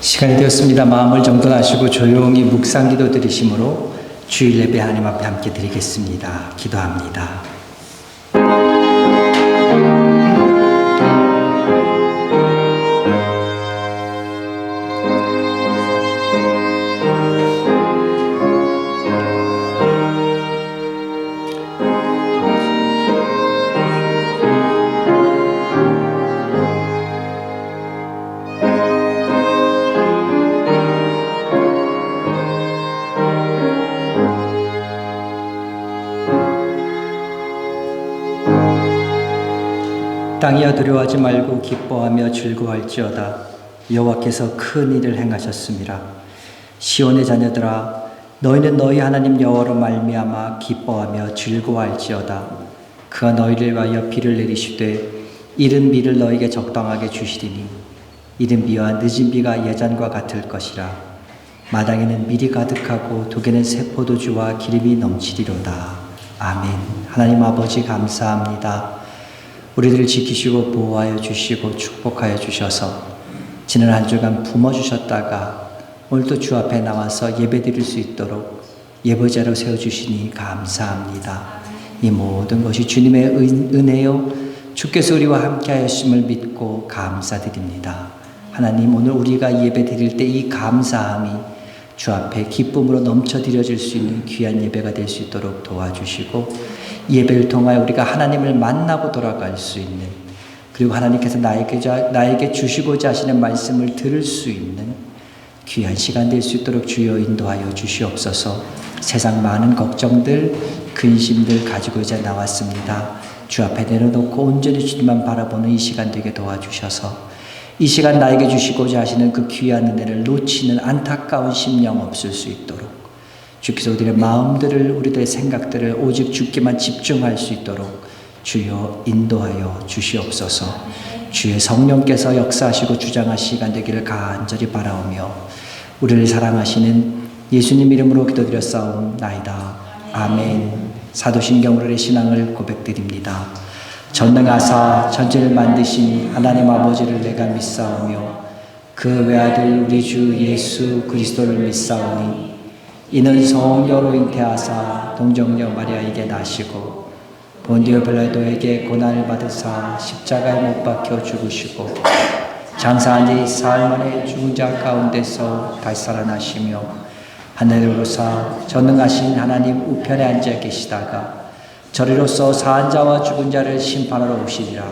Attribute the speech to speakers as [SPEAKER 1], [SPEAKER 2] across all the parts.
[SPEAKER 1] 시간이 되었습니다. 마음을 정돈하시고 조용히 묵상기도 드리심으로 주일 예배 하나님 앞에 함께 드리겠습니다. 기도합니다. 땅이여 두려워하지 말고 기뻐하며 즐거워할지어다. 여호와께서 큰 일을 행하셨습니다. 시온의 자녀들아, 너희는 너희 하나님 여호와로 말미암아 기뻐하며 즐거워할지어다. 그가 너희를 위하여 비를 내리시되 이른 비를 너희에게 적당하게 주시리니 이른 비와 늦은 비가 예전과 같을 것이라. 마당에는 밀이 가득하고 독에는 새 포도주와 기름이 넘치리로다. 아멘. 하나님 아버지 감사합니다. 우리들을 지키시고 보호하여 주시고 축복하여 주셔서 지난 한 주간 품어주셨다가 오늘도 주 앞에 나와서 예배드릴 수 있도록 예배자로 세워주시니 감사합니다. 이 모든 것이 주님의 은혜요 주께서 우리와 함께 하셨음을 믿고 감사드립니다. 하나님, 오늘 우리가 예배드릴 때 이 감사함이 주 앞에 기쁨으로 넘쳐드려질 수 있는 귀한 예배가 될 수 있도록 도와주시고 예배를 통하여 우리가 하나님을 만나고 돌아갈 수 있는, 그리고 하나님께서 나에게 주시고자 하시는 말씀을 들을 수 있는 귀한 시간 될 수 있도록 주여 인도하여 주시옵소서. 세상 많은 걱정들, 근심들 가지고 이제 나왔습니다. 주 앞에 내려놓고 온전히 주님만 바라보는 이 시간 되게 도와주셔서 이 시간 나에게 주시고자 하시는 그 귀한 은혜를 놓치는 안타까운 심령 없을 수 있도록 주께서 우리의 마음들을, 우리들의 생각들을 오직 주께만 집중할 수 있도록 주여 인도하여 주시옵소서. 주의 성령께서 역사하시고 주장하시는 시간 되기를 간절히 바라오며 우리를 사랑하시는 예수님 이름으로 기도드렸사옵나이다. 아멘. 사도신경으로의 신앙을 고백드립니다. 전능하사 천지를 만드신 하나님 아버지를 내가 믿사오며 그 외아들 우리 주 예수 그리스도를 믿사오니 이는 성령으로 잉태하사 동정녀 마리아에게 나시고 본디오 빌라도에게 고난을 받으사 십자가에 못 박혀 죽으시고 장사한 지 사흘 만에 죽은 자 가운데서 다시 살아나시며 하늘로 오르사 전능하신 하나님 우편에 앉아 계시다가 저리로서 사한 자와 죽은 자를 심판하러 오시리라.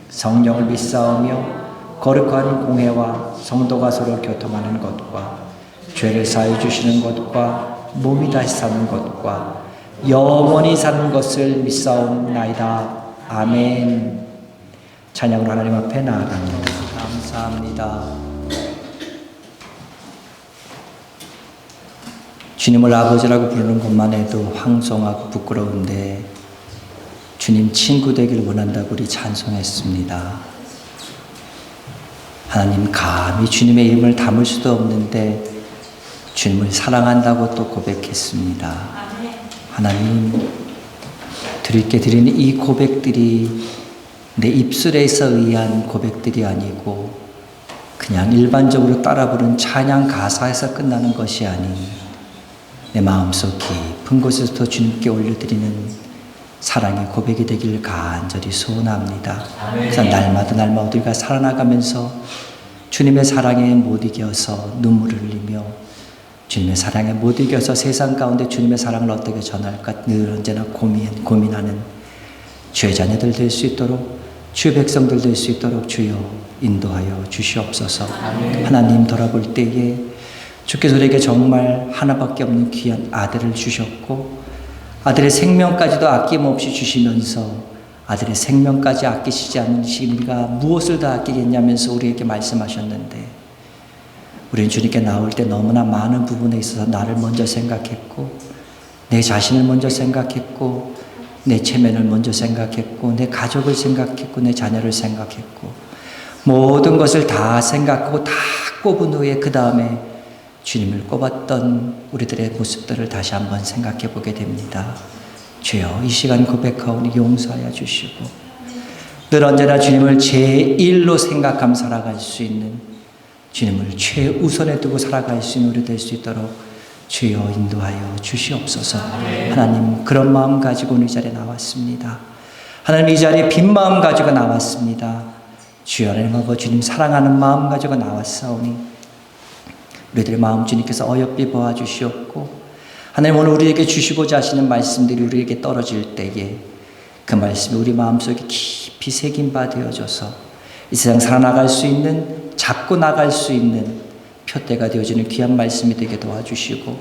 [SPEAKER 1] 성령을 믿사오며 거룩한 공회와 성도가 서로 교통하는 것과 죄를 사해 주시는 것과 몸이 다시 사는 것과 영원히 사는 것을 믿사옵나이다. 아멘. 찬양으로 하나님 앞에 나아갑니다. 감사합니다. 주님을 아버지라고 부르는 것만 해도 황송하고 부끄러운데 주님 친구 되기를 원한다고 우리 찬송했습니다. 하나님, 감히 주님의 이름을 담을 수도 없는데 주님을 사랑한다고 또 고백했습니다. 하나님, 주님께 드리는 이 고백들이 내 입술에서 의한 고백들이 아니고 그냥 일반적으로 따라 부른 찬양 가사에서 끝나는 것이 아닌 내 마음속 깊은 곳에서 주님께 올려드리는 사랑의 고백이 되길 간절히 소원합니다. 그래서 날마다 우리가 살아나가면서 주님의 사랑에 못 이겨서 눈물을 흘리며 주님의 사랑에 못 이겨서 세상 가운데 주님의 사랑을 어떻게 전할까 늘 언제나 고민하는 주의 자녀들 될 수 있도록, 주의 백성들 될 수 있도록 주여 인도하여 주시옵소서. 하나님, 돌아볼 때에 주께서 우리에게 정말 하나밖에 없는 귀한 아들을 주셨고 아들의 생명까지도 아낌없이 주시면서 아들의 생명까지 아끼시지 않으신 우리가 무엇을 더 아끼겠냐면서 우리에게 말씀하셨는데 우리는 주님께 나올 때 너무나 많은 부분에 있어서 나를 먼저 생각했고 내 자신을 먼저 생각했고 내 체면을 먼저 생각했고 내 가족을 생각했고 내 자녀를 생각했고 모든 것을 다 생각하고 다 꼽은 후에 그 다음에 주님을 꼽았던 우리들의 모습들을 다시 한번 생각해 보게 됩니다. 주여, 이 시간 고백하오니 용서하여 주시고 늘 언제나 주님을 제1로 생각하며 살아갈 수 있는 주님을 최우선에 두고 살아갈 수 있는 우리 될 수 있도록 주여 인도하여 주시옵소서. 하나님, 그런 마음 가지고 오늘 이 자리에 나왔습니다. 하나님, 이 자리에 빈 마음 가지고 나왔습니다. 주여 하나님 아버지, 주님 사랑하는 마음 가지고 나왔사오니 우리들의 마음 주님께서 어여삐 보아 주시옵고, 하나님 오늘 우리에게 주시고자 하시는 말씀들이 우리에게 떨어질 때에 그 말씀이 우리 마음속에 깊이 새긴 바 되어져서 이 세상 살아나갈 수 있는, 잡고 나갈 수 있는 표대가 되어지는 귀한 말씀이 되게 도와주시고,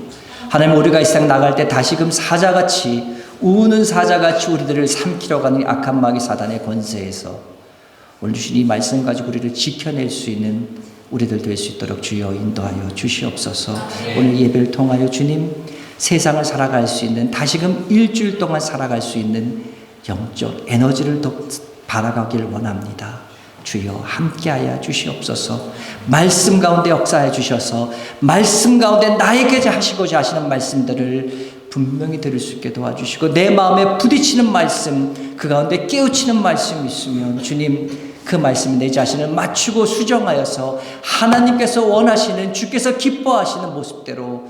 [SPEAKER 1] 하나님 우리가 이 세상 나갈 때 다시금 사자같이, 우는 사자같이 우리들을 삼키려고 하는 악한 마귀 사단의 권세에서 오늘 주신 이 말씀 가지고 우리를 지켜낼 수 있는 우리들 될 수 있도록 주여 인도하여 주시옵소서. 오늘 예배를 통하여 주님, 세상을 살아갈 수 있는, 다시금 일주일 동안 살아갈 수 있는 영적 에너지를 더 받아가길 원합니다. 주여 함께하여 주시옵소서. 말씀 가운데 역사해 주셔서 말씀 가운데 나에게 하시고자 하시는 말씀들을 분명히 들을 수 있게 도와주시고, 내 마음에 부딪히는 말씀, 그 가운데 깨우치는 말씀이 있으면 주님 그 말씀이 내 자신을 맞추고 수정하여서 하나님께서 원하시는, 주께서 기뻐하시는 모습대로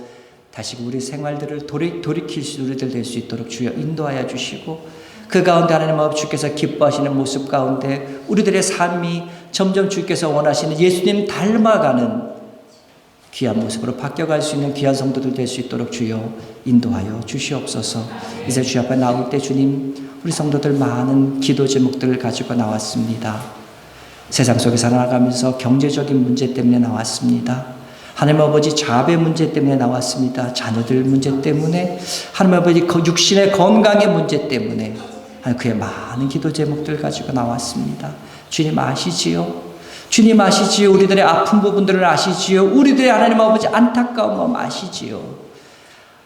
[SPEAKER 1] 다시 우리 생활들을 돌이킬 수, 우리들 될 수 있도록 주여 인도하여 주시고, 그 가운데 하나님 아버지 주께서 기뻐하시는 모습 가운데 우리들의 삶이 점점 주께서 원하시는 예수님 닮아가는 귀한 모습으로 바뀌어갈 수 있는 귀한 성도들 될 수 있도록 주여 인도하여 주시옵소서. 이제 주 앞에 나올 때 주님, 우리 성도들 많은 기도 제목들을 가지고 나왔습니다. 세상 속에 살아가면서 경제적인 문제 때문에 나왔습니다. 하나님 아버지 자배 문제 때문에 나왔습니다. 자녀들 문제 때문에, 하나님 아버지 육신의 건강의 문제 때문에 그의 많은 기도 제목들 가지고 나왔습니다. 주님 아시지요? 주님 아시지요? 우리들의 아픈 부분들을 아시지요? 우리들의 하나님 아버지 안타까운 마음 아시지요?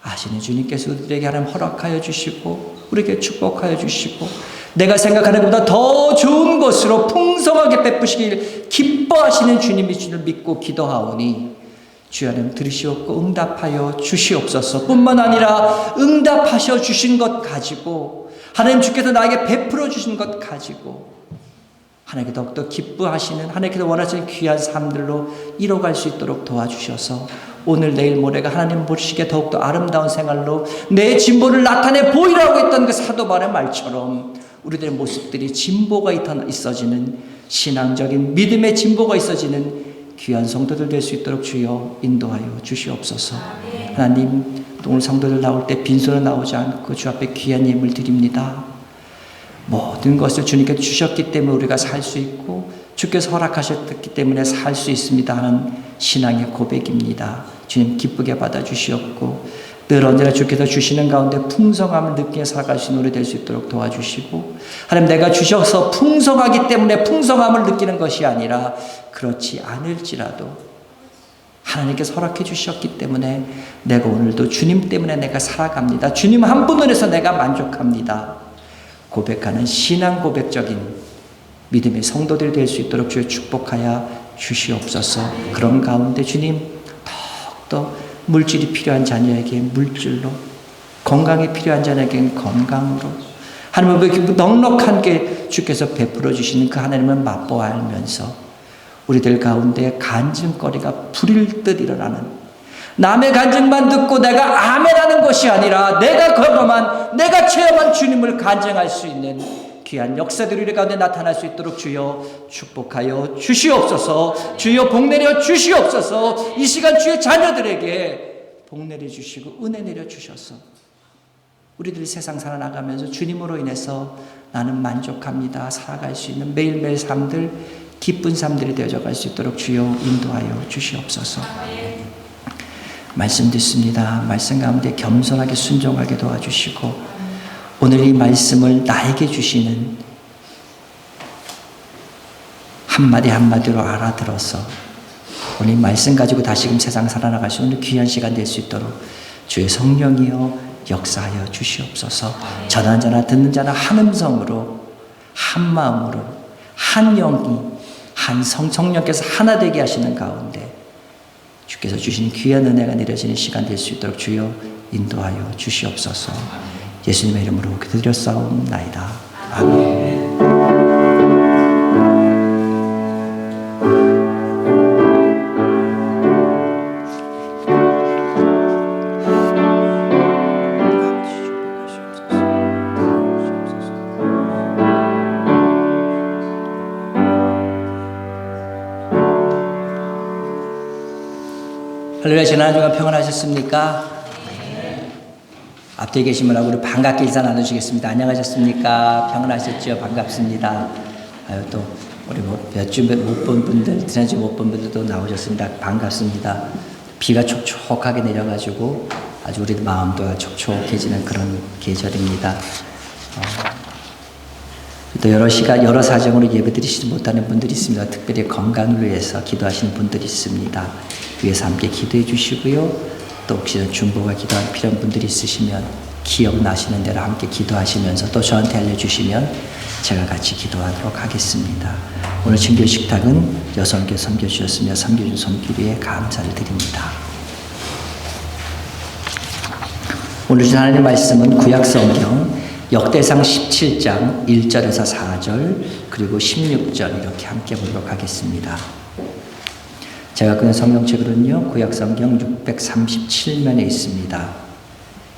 [SPEAKER 1] 아시는 주님께서 우리들에게 하나님 허락하여 주시고, 우리에게 축복하여 주시고, 내가 생각하는 것보다 더 좋은 것으로 풍성하게 베푸시길 기뻐하시는 주님이 주를 믿고 기도하오니 주여 하나님 들으시옵고 응답하여 주시옵소서. 뿐만 아니라 응답하셔 주신 것 가지고, 하나님 주께서 나에게 베풀어 주신 것 가지고 하나님께 더욱더 기뻐하시는, 하나님께서 원하시는 귀한 삶들로 이뤄갈 수 있도록 도와주셔서 오늘 내일 모레가 하나님 보시기에 더욱더 아름다운 생활로 내 진보를 나타내 보이라고 했던 그 사도 바울의 말처럼 우리들의 모습들이 진보가 있어지는, 신앙적인 믿음의 진보가 있어지는 귀한 성도들 될 수 있도록 주여 인도하여 주시옵소서. 하나님, 오늘 성도들 나올 때 빈손으로 나오지 않고 주 앞에 귀한 예물 드립니다. 모든 것을 주님께 주셨기 때문에 우리가 살 수 있고, 주께서 허락하셨기 때문에 살 수 있습니다 하는 신앙의 고백입니다. 주님 기쁘게 받아주시옵고, 늘 언제나 주께서 주시는 가운데 풍성함을 느끼며 살아갈 수 있는 우리 될 수 있도록 도와주시고, 하나님 내가 주셔서 풍성하기 때문에 풍성함을 느끼는 것이 아니라, 그렇지 않을지라도 하나님께서 허락해 주셨기 때문에 내가 오늘도 주님 때문에 내가 살아갑니다, 주님 한 분 안에서 내가 만족합니다 고백하는 신앙 고백적인 믿음의 성도들이 될 수 있도록 주여 축복하여 주시옵소서. 그런 가운데 주님 더욱더 물질이 필요한 자녀에게 물질로, 건강이 필요한 자녀에게는 건강으로, 하나님은 넉넉한 게 주께서 베풀어 주시는 그 하나님을 맛보아 알면서 우리들 가운데 간증거리가 불일 듯 일어나는, 남의 간증만 듣고 내가 아멘하는 것이 아니라 내가 경험한, 내가 체험한 주님을 간증할 수 있는 귀한 역사들이 우리 가운데 나타날 수 있도록 주여 축복하여 주시옵소서. 주여 복내려 주시옵소서. 이 시간 주의 자녀들에게 복내려 주시고 은혜 내려 주셔서 우리들이 세상 살아나가면서 주님으로 인해서 나는 만족합니다 살아갈 수 있는 매일매일 삶들, 기쁜 삶들이 되어져 갈 수 있도록 주여 인도하여 주시옵소서. 말씀 듣습니다. 말씀 가운데 겸손하게 순종하게 도와주시고, 오늘 이 말씀을 나에게 주시는 한마디 한마디로 알아들어서 오늘 이 말씀 가지고 다시금 세상 살아나갈 수 있는 귀한 시간 될 수 있도록 주의 성령이여 역사하여 주시옵소서. 전하는 자나 듣는 자나 한 음성으로, 한 마음으로, 한 영이, 한 성령께서 하나 되게 하시는 가운데 주께서 주신 귀한 은혜가 내려지는 시간 될 수 있도록 주여 인도하여 주시옵소서. 예수님의 이름으로 기도드렸사옵나이다. 아멘. 할렐루야, 지난 한 주간 평안하셨습니까? 앞뒤에 계신 분하고 우리 반갑게 인사 나누시겠습니다. 안녕하셨습니까? 평안하셨죠? 반갑습니다. 또 우리 몇 주 못 본 분들, 지난주 못 본 분들도 나오셨습니다. 반갑습니다. 비가 촉촉하게 내려가지고 아주 우리 마음도 촉촉해지는 그런 계절입니다. 또 여러 사정으로 예배드리시지 못하는 분들이 있습니다. 특별히 건강을 위해서 기도하시는 분들이 있습니다. 위에서 함께 기도해 주시고요. 또 혹시 중보가 기도하는 필요한 분들이 있으시면 기억나시는 대로 함께 기도하시면서 또 저한테 알려주시면 제가 같이 기도하도록 하겠습니다. 오늘 친교 식탁은 여성교 섬겨주셨으며 섬겨준 손길에 감사를 드립니다. 오늘 주신 하나님의 말씀은 구약성경 역대상 17장 1절에서 4절 그리고 16절 이렇게 함께 보도록 하겠습니다. 제가 갖고 있는 성경책으로는요, 구약성경 637면에 있습니다.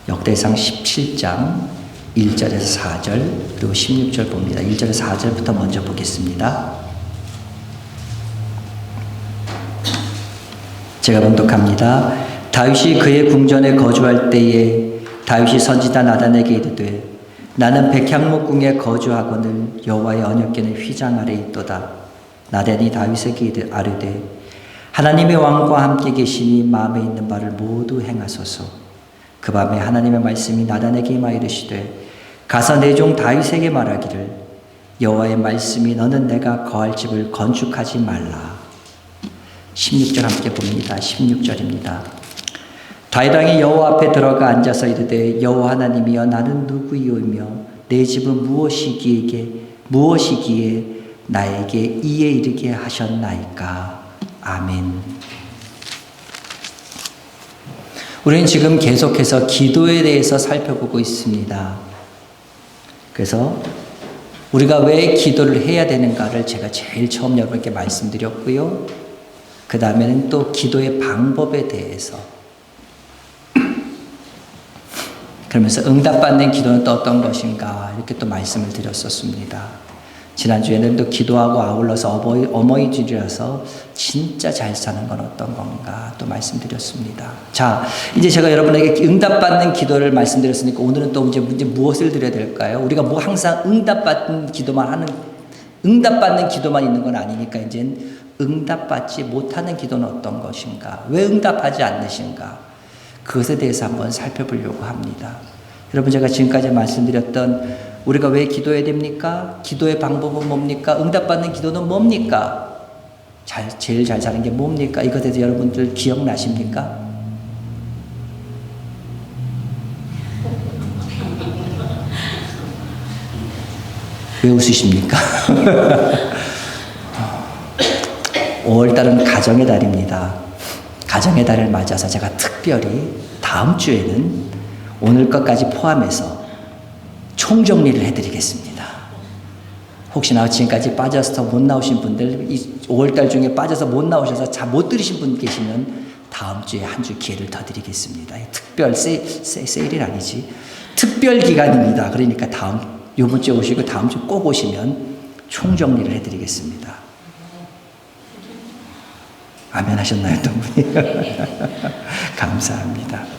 [SPEAKER 1] 역대상 17장 1절에서 4절 그리고 16절 봅니다. 1절에서 4절부터 먼저 보겠습니다. 제가 봉독합니다. 다윗이 그의 궁전에 거주할 때에 다윗이 선지자 나단에게 이르되 나는 백향목궁에 거주하거늘 여호와의 언약궤는 휘장 아래 있도다. 나단이 다윗에게 아뢰되 하나님의 왕과 함께 계시니 마음에 있는 바를 모두 행하소서. 그 밤에 하나님의 말씀이 나단에게 임하여 이르시되 가서 내 종 다윗에게 말하기를 여호와의 말씀이 너는 내가 거할 집을 건축하지 말라. 16절 함께 봅니다. 16절입니다. 다윗 왕이 여호와 앞에 들어가 앉아서 이르되 여호와 하나님이여 나는 누구이오며 내 집은 무엇이기에 나에게 이에 이르게 하셨나이까. 아멘. 우리는 지금 계속해서 기도에 대해서 살펴보고 있습니다. 그래서 우리가 왜 기도를 해야 되는가를 제가 제일 처음 여러분께 말씀드렸고요. 그 다음에는 또 기도의 방법에 대해서 그러면서 응답받는 기도는 또 어떤 것인가 이렇게 또 말씀을 드렸었습니다. 지난주에는 또 기도하고 아울러서 어머니들이라서 진짜 잘 사는 건 어떤 건가 또 말씀드렸습니다. 자, 이제 제가 여러분에게 응답받는 기도를 말씀드렸으니까 오늘은 또 이제 무엇을 드려야 될까요? 우리가 뭐 항상 응답받는 기도만 있는 건 아니니까 이제 응답받지 못하는 기도는 어떤 것인가? 왜 응답하지 않으신가? 그것에 대해서 한번 살펴보려고 합니다. 여러분, 제가 지금까지 말씀드렸던 우리가 왜 기도해야 됩니까? 기도의 방법은 뭡니까? 응답받는 기도는 뭡니까? 제일 잘 사는 게 뭡니까? 이것에 대해서 여러분들 기억나십니까? 왜 웃으십니까? 5월달은 가정의 달입니다. 가정의 달을 맞아서 제가 특별히 다음 주에는 오늘 것까지 포함해서 총정리를 해드리겠습니다. 혹시나 지금까지 빠져서 못 나오신 분들, 5월달 중에 빠져서 못 나오셔서 잘 못 들으신 분 계시면 다음 주에 한 주 기회를 더 드리겠습니다. 특별 세일이 아니지. 특별 기간입니다. 그러니까 이번 주에 오시고 다음 주 꼭 오시면 총정리를 해드리겠습니다. 아멘 하셨나요, 또 분이? 감사합니다.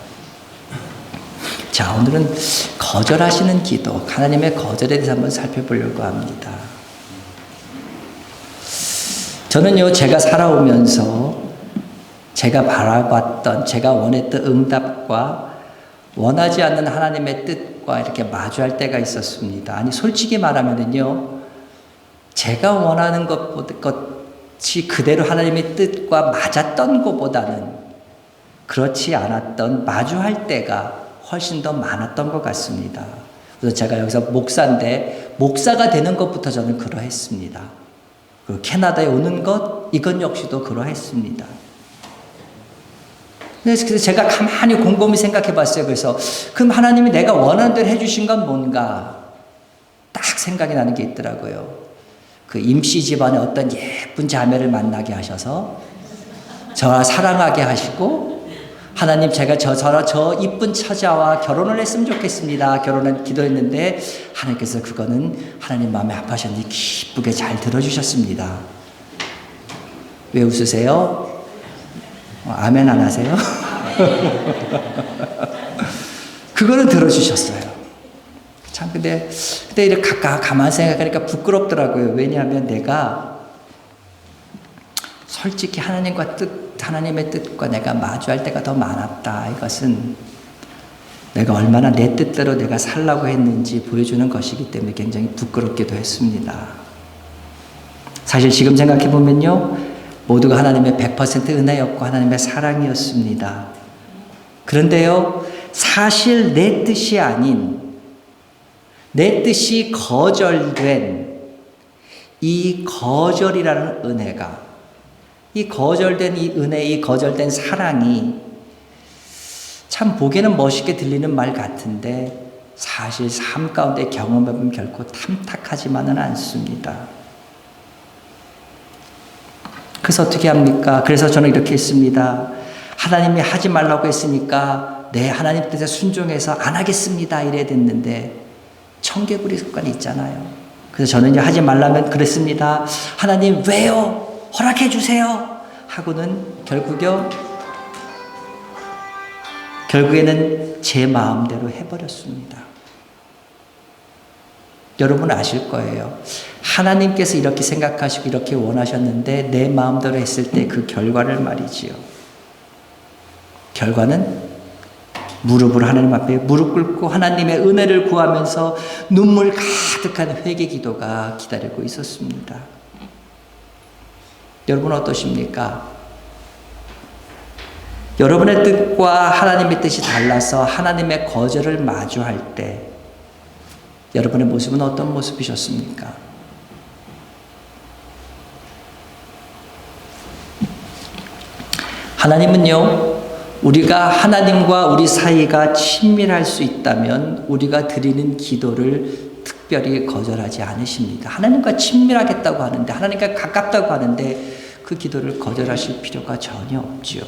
[SPEAKER 1] 자, 오늘은 거절하시는 기도, 하나님의 거절에 대해서 한번 살펴보려고 합니다. 저는요, 제가 살아오면서 제가 바라봤던, 제가 원했던 응답과 원하지 않는 하나님의 뜻과 이렇게 마주할 때가 있었습니다. 아니, 솔직히 말하면요, 제가 원하는 것이 그대로 하나님의 뜻과 맞았던 것보다는 그렇지 않았던 마주할 때가 훨씬 더 많았던 것 같습니다. 그래서 제가 여기서 목사인데 목사가 되는 것부터 저는 그러했습니다. 그리고 캐나다에 오는 것 이건 역시도 그러했습니다. 그래서 제가 가만히 곰곰이 생각해 봤어요. 그래서 그럼 하나님이 내가 원하는 대로 해주신 건 뭔가 딱 생각이 나는 게 있더라고요. 그 임씨 집안의 어떤 예쁜 자매를 만나게 하셔서 저와 사랑하게 하시고 하나님 제가 저 이쁜 처자와 결혼을 했으면 좋겠습니다. 결혼을 기도했는데 하나님께서 그거는 하나님 마음에 아파하셨는데 기쁘게 잘 들어주셨습니다. 왜 웃으세요? 아멘 안 하세요? 그거는 들어주셨어요. 참, 근데 이렇게 가만 생각하니까 부끄럽더라고요. 왜냐하면 내가 솔직히 하나님의 뜻과 내가 마주할 때가 더 많았다. 이것은 내가 얼마나 내 뜻대로 내가 살라고 했는지 보여주는 것이기 때문에 굉장히 부끄럽기도 했습니다. 사실 지금 생각해 보면요, 모두가 하나님의 100% 은혜였고 하나님의 사랑이었습니다. 그런데요, 사실 내 뜻이 아닌, 내 뜻이 거절된 이 거절이라는 은혜가, 이 거절된 이 은혜, 이 거절된 사랑이 참 보기에는 멋있게 들리는 말 같은데 사실 삶 가운데 경험해보면 결코 탐탁하지만은 않습니다. 그래서 어떻게 합니까? 그래서 저는 이렇게 했습니다. 하나님이 하지 말라고 했으니까 네, 하나님 뜻에 순종해서 안 하겠습니다. 이래야 됐는데 청개구리 습관이 있잖아요. 그래서 저는 이제 하지 말라면 그랬습니다. 하나님 왜요? 허락해 주세요. 하고는 결국에는 제 마음대로 해버렸습니다. 여러분 아실 거예요. 하나님께서 이렇게 생각하시고 이렇게 원하셨는데 내 마음대로 했을 때 그 결과를 말이지요. 결과는 무릎으로 하나님 앞에 무릎 꿇고 하나님의 은혜를 구하면서 눈물 가득한 회개 기도가 기다리고 있었습니다. 여러분 어떠십니까? 여러분의 뜻과 하나님의 뜻이 달라서 하나님의 거절을 마주할 때 여러분의 모습은 어떤 모습이셨습니까? 하나님은요, 우리가 하나님과 우리 사이가 친밀할 수 있다면 우리가 드리는 기도를 특별히 거절하지 않으십니다. 하나님과 친밀하겠다고 하는데, 하나님과 가깝다고 하는데 그 기도를 거절하실 필요가 전혀 없지요.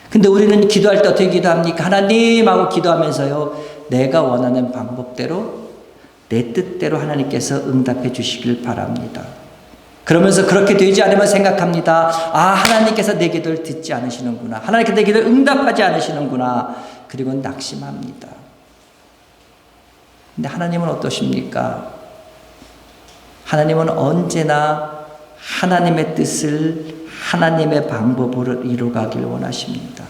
[SPEAKER 1] 근데 우리는 기도할 때 어떻게 기도합니까? 하나님 하고 기도하면서요, 내가 원하는 방법대로 내 뜻대로 하나님께서 응답해 주시길 바랍니다. 그러면서 그렇게 되지 않으면 생각합니다. 아, 하나님께서 내 기도를 듣지 않으시는구나. 하나님께서 내 기도를 응답하지 않으시는구나. 그리고 낙심합니다. 근데 하나님은 어떠십니까? 하나님은 언제나 하나님의 뜻을 하나님의 방법으로 이루어가길 원하십니다.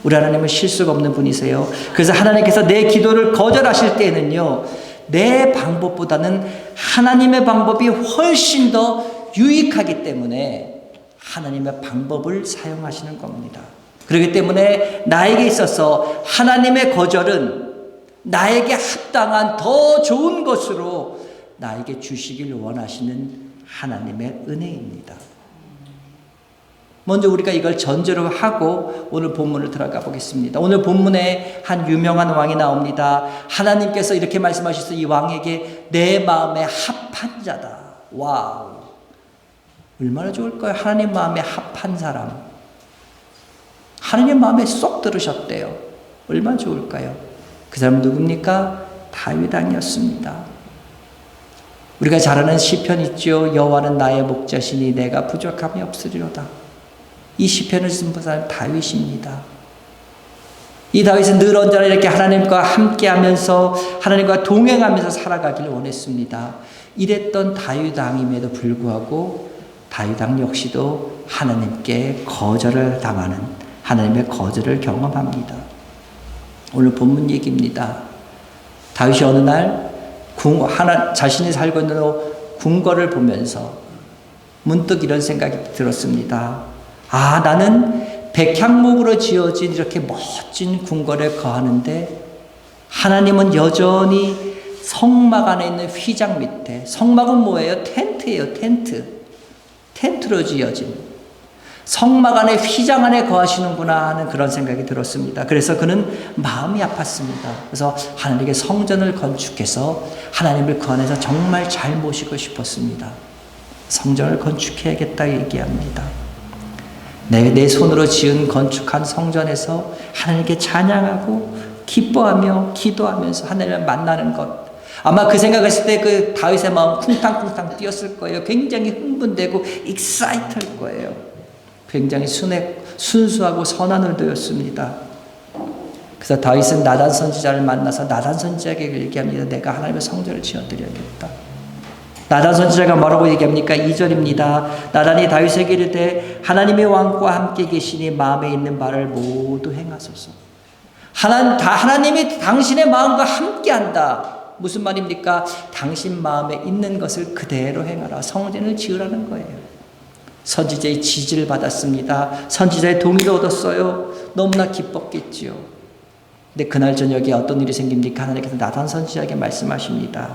[SPEAKER 1] 우리 하나님은 실수가 없는 분이세요. 그래서 하나님께서 내 기도를 거절하실 때에는요, 내 방법보다는 하나님의 방법이 훨씬 더 유익하기 때문에 하나님의 방법을 사용하시는 겁니다. 그렇기 때문에 나에게 있어서 하나님의 거절은 나에게 합당한 더 좋은 것으로 나에게 주시길 원하시는 하나님의 은혜입니다. 먼저 우리가 이걸 전제로 하고 오늘 본문을 들어가 보겠습니다. 오늘 본문에 한 유명한 왕이 나옵니다. 하나님께서 이렇게 말씀하셔서 이 왕에게 내 마음에 합한 자다. 와우, 얼마나 좋을까요? 하나님 마음에 합한 사람, 하나님 마음에 쏙 들으셨대요. 얼마나 좋을까요? 그 사람은 누굽니까? 다윗 왕이었습니다. 우리가 잘 아는 시편 있죠. 여호와는 나의 목자시니 내가 부족함이 없으리로다. 이 시편을 쓴 사람은 다윗입니다. 이 다윗은 늘 언제나 이렇게 하나님과 함께하면서 하나님과 동행하면서 살아가기를 원했습니다. 이랬던 다윗 왕임에도 불구하고 다윗 왕 역시도 하나님께 거절을 당하는, 하나님의 거절을 경험합니다. 오늘 본문 얘기입니다. 다윗이 어느 날 자신이 살고 있는 궁궐을 보면서 문득 이런 생각이 들었습니다. 아, 나는 백향목으로 지어진 이렇게 멋진 궁궐에 거하는데 하나님은 여전히 성막 안에 있는 휘장 밑에, 성막은 뭐예요? 텐트예요. 텐트로 지어진 성막 안에 휘장 안에 거하시는구나 하는 그런 생각이 들었습니다. 그래서 그는 마음이 아팠습니다. 그래서 하나님께 성전을 건축해서 하나님을 그 안에서 정말 잘 모시고 싶었습니다. 성전을 건축해야겠다 얘기합니다. 내 손으로 지은 건축한 성전에서 하나님께 찬양하고 기뻐하며 기도하면서 하나님을 만나는 것. 아마 그 생각했을 때 그 다윗의 마음 쿵탕쿵탕 뛰었을 거예요. 굉장히 흥분되고 익사이트할 거예요. 굉장히 순수하고 선한 의도였습니다. 그래서 다윗은 나단 선지자를 만나서 나단 선지자에게 얘기합니다. 내가 하나님의 성전을 지어드려야겠다. 나단 선지자가 뭐라고 얘기합니까? 2절입니다. 나단이 다윗에게 이르되 하나님의 왕과 함께 계시니 마음에 있는 바를 모두 행하소서. 하나님이 당신의 마음과 함께한다. 무슨 말입니까? 당신 마음에 있는 것을 그대로 행하라. 성전을 지으라는 거예요. 선지자의 지지를 받았습니다. 선지자의 동의를 얻었어요. 너무나 기뻤겠지요. 근데 그날 저녁에 어떤 일이 생깁니까? 하나님께서 나단 선지자에게 말씀하십니다.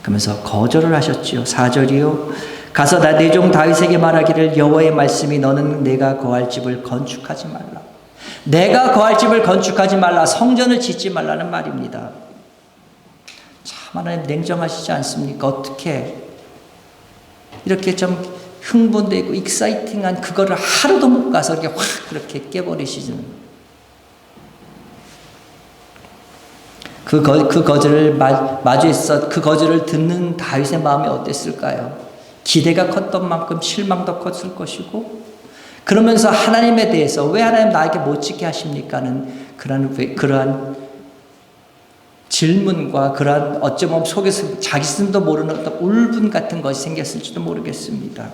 [SPEAKER 1] 그러면서 거절을 하셨지요. 4절이요. 가서 내 종 다윗에게 말하기를 여호와의 말씀이 너는 내가 거할 집을 건축하지 말라. 내가 거할 집을 건축하지 말라. 성전을 짓지 말라는 말입니다. 참 하나님 냉정하시지 않습니까? 어떻게 이렇게 좀 흥분되고 익사이팅한 그거를 하루도 못 가서 이렇게 확 그렇게 깨버리시는 그 거절을 마주했어. 그 거절을 듣는 다윗의 마음이 어땠을까요? 기대가 컸던 만큼 실망도 컸을 것이고, 그러면서 하나님에 대해서 왜 하나님 나에게 못 짓게 하십니까는 그러한 질문과 그러한 어쩌면 속에서 자기 스스로도 모르는 어떤 울분 같은 것이 생겼을지도 모르겠습니다.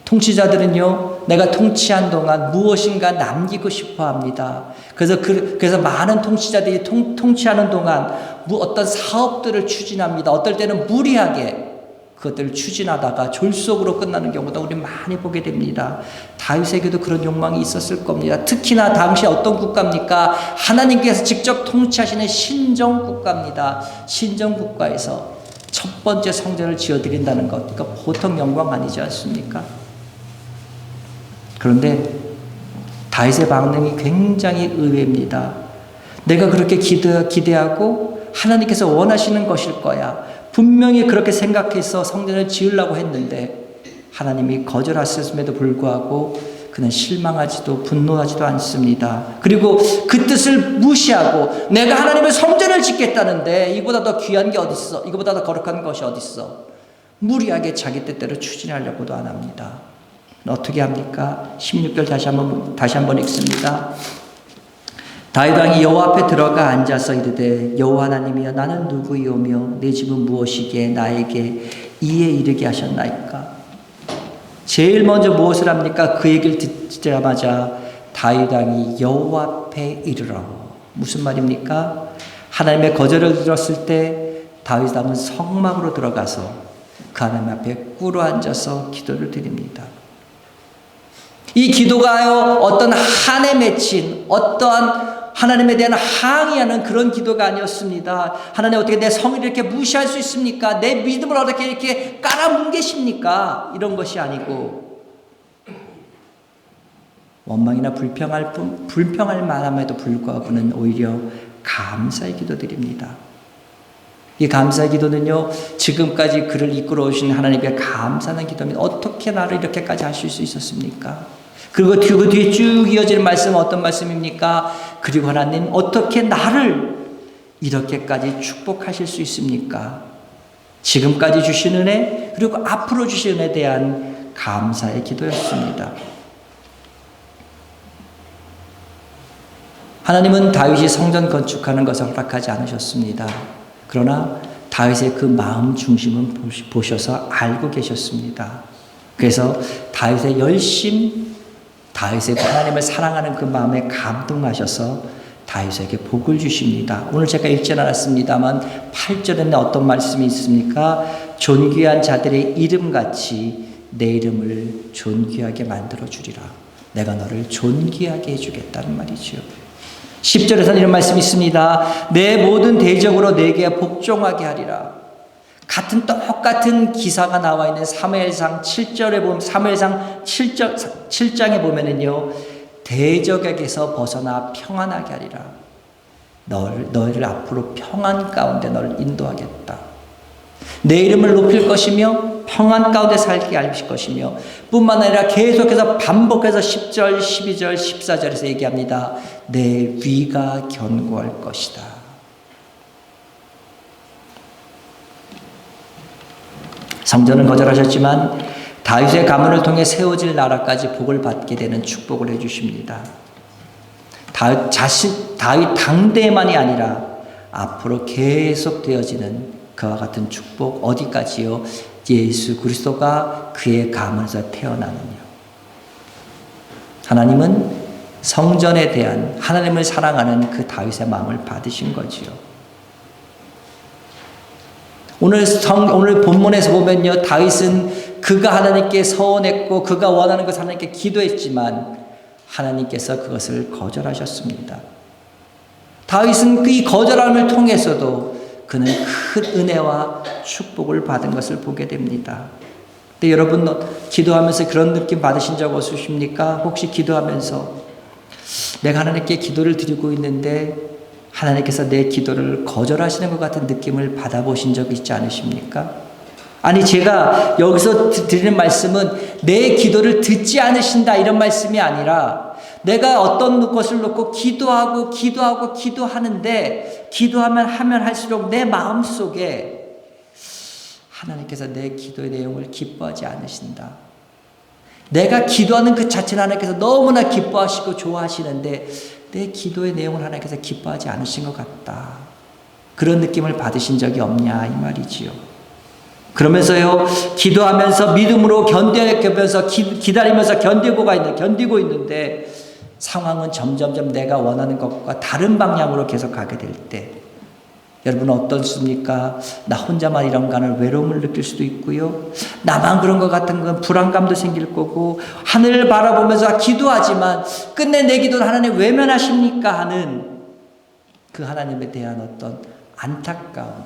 [SPEAKER 1] 통치자들은요, 내가 통치한 동안 무엇인가 남기고 싶어 합니다. 그래서 많은 통치자들이 통치하는 동안 어떤 사업들을 추진합니다. 어떨 때는 무리하게 그것들을 추진하다가 졸속으로 끝나는 경우도 우리 많이 보게 됩니다. 다윗에게도 그런 욕망이 있었을 겁니다. 특히나 당시 어떤 국가입니까? 하나님께서 직접 통치하시는 신정국가입니다. 신정국가에서 첫 번째 성전을 지어드린다는 것, 그러니까 보통 영광 아니지 않습니까? 그런데 다윗의 반응이 굉장히 의외입니다. 내가 그렇게 기대하고 하나님께서 원하시는 것일 거야. 분명히 그렇게 생각해서 성전을 지으려고 했는데 하나님이 거절하셨음에도 불구하고 그는 실망하지도 분노하지도 않습니다. 그리고 그 뜻을 무시하고 내가 하나님의 성전을 짓겠다는데 이보다 더 귀한 게 어딨어? 이거보다 더 거룩한 것이 어딨어? 무리하게 자기 뜻대로 추진하려고도 안 합니다. 어떻게 합니까? 16절 다시 한번 읽습니다. 다윗 왕이 여호와 앞에 들어가 앉아서 이르되 여호와 하나님이여 나는 누구이오며 내 집은 무엇이기에 나에게 이에 이르게 하셨나이까? 제일 먼저 무엇을 합니까? 그 얘기를 듣자마자 다윗 왕이 여호와 앞에 이르러. 무슨 말입니까? 하나님의 거절을 들었을 때 다윗 왕은 성막으로 들어가서 그 하나님 앞에 꿇어 앉아서 기도를 드립니다. 이 기도가요, 어떤 한에 맺힌 어떠한 하나님에 대한 항의하는 그런 기도가 아니었습니다. 하나님 어떻게 내 성의를 이렇게 무시할 수 있습니까? 내 믿음을 어떻게 이렇게 깔아뭉개십니까? 이런 것이 아니고 원망이나 불평할 만함에도 불구하고 그는 오히려 감사의 기도드립니다. 이 감사의 기도는요, 지금까지 그를 이끌어 오신 하나님께 감사하는 기도입니다. 어떻게 나를 이렇게까지 하실 수 있었습니까? 그리고 그 뒤에 쭉 이어지는 말씀은 어떤 말씀입니까? 그리고 하나님 어떻게 나를 이렇게까지 축복하실 수 있습니까? 지금까지 주신 은혜 그리고 앞으로 주신 은혜에 대한 감사의 기도였습니다. 하나님은 다윗이 성전 건축하는 것을 허락하지 않으셨습니다. 그러나 다윗의 그 마음 중심은 보셔서 알고 계셨습니다. 그래서 다윗의 열심, 다윗의 하나님을 사랑하는 그 마음에 감동하셔서 다윗에게 복을 주십니다. 오늘 제가 읽지 않았습니다만 8절에는 어떤 말씀이 있습니까? 존귀한 자들의 이름같이 내 이름을 존귀하게 만들어 주리라. 내가 너를 존귀하게 해주겠다는 말이죠. 10절에서는 이런 말씀이 있습니다. 내 모든 대적으로 내게 복종하게 하리라. 똑같은 기사가 나와 있는 사무엘상 7절에 보면 사무엘상 7장에 보면은요, 대적에게서 벗어나 평안하게 하리라. 너희를 앞으로 평안 가운데 너를 인도하겠다. 내 이름을 높일 것이며 평안 가운데 살게 하실 것이며 뿐만 아니라 계속해서 반복해서 10절, 12절, 14절에서 얘기합니다. 내 위가 견고할 것이다. 성전은 거절하셨지만 다윗의 가문을 통해 세워질 나라까지 복을 받게 되는 축복을 해주십니다. 다윗 당대만이 아니라 앞으로 계속 되어지는 그와 같은 축복, 어디까지요? 예수 그리스도가 그의 가문에서 태어나는요. 하나님은 성전에 대한 하나님을 사랑하는 그 다윗의 마음을 받으신 거지요. 오늘 본문에서 보면요, 다윗은 그가 하나님께 서원했고 그가 원하는 것을 하나님께 기도했지만 하나님께서 그것을 거절하셨습니다. 다윗은 이 거절함을 통해서도 그는 큰 은혜와 축복을 받은 것을 보게 됩니다. 근데 여러분 기도하면서 그런 느낌 받으신 적 없으십니까? 혹시 기도하면서 내가 하나님께 기도를 드리고 있는데 하나님께서 내 기도를 거절하시는 것 같은 느낌을 받아보신 적 있지 않으십니까? 아니, 제가 여기서 드리는 말씀은 내 기도를 듣지 않으신다 이런 말씀이 아니라 내가 어떤 것을 놓고 기도하는데 기도하면 할수록 내 마음속에 하나님께서 내 기도의 내용을 기뻐하지 않으신다. 내가 기도하는 그 자체를 하나님께서 너무나 기뻐하시고 좋아하시는데 내 기도의 내용을 하나님께서 기뻐하지 않으신 것 같다. 그런 느낌을 받으신 적이 없냐 이 말이지요. 그러면서요, 기도하면서 믿음으로 견뎌내면서 기다리면서 견디고 있는데 상황은 점점점 내가 원하는 것과 다른 방향으로 계속 가게 될 때 여러분 어떻습니까? 나 혼자만 이런가 하는 외로움을 느낄 수도 있고요. 나만 그런 것 같은 건 불안감도 생길 거고 하늘을 바라보면서 기도하지만 끝내 내 기도를 하나님 외면하십니까? 하는 그 하나님에 대한 어떤 안타까움.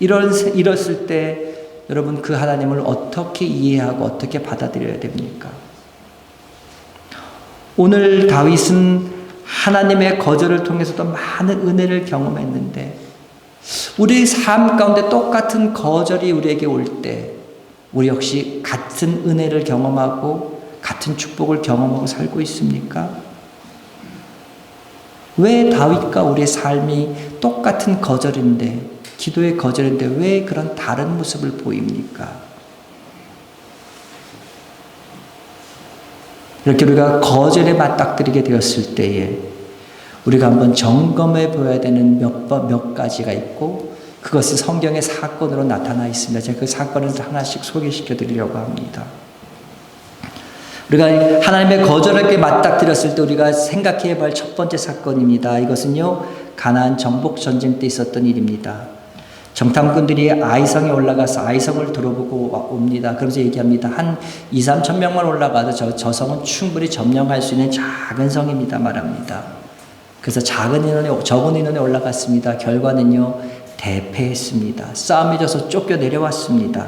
[SPEAKER 1] 이랬을 때 여러분 그 하나님을 어떻게 이해하고 어떻게 받아들여야 됩니까? 오늘 다윗은 하나님의 거절을 통해서도 많은 은혜를 경험했는데 우리 삶 가운데 똑같은 거절이 우리에게 올 때 우리 역시 같은 은혜를 경험하고 같은 축복을 경험하고 살고 있습니까? 왜 다윗과 우리의 삶이 똑같은 거절인데 기도의 거절인데 왜 그런 다른 모습을 보입니까? 이렇게 우리가 거절에 맞닥뜨리게 되었을 때에 우리가 한번 점검해 보아야 되는 몇 가지가 있고 그것이 성경의 사건으로 나타나 있습니다. 제가 그 사건을 하나씩 소개시켜 드리려고 합니다. 우리가 하나님의 거절에게 맞닥뜨렸을 때 우리가 생각해 볼 첫 번째 사건입니다. 이것은요, 가나안 정복 전쟁 때 있었던 일입니다. 정탐꾼들이 아이성에 올라가서 아이성을 들어보고 옵니다. 그러면서 얘기합니다. 한 2-3천 명만 올라가도 저 성은 충분히 점령할 수 있는 작은 성입니다. 말합니다. 그래서 적은 인원이 올라갔습니다. 결과는요, 대패했습니다. 싸움이 져서 쫓겨 내려왔습니다.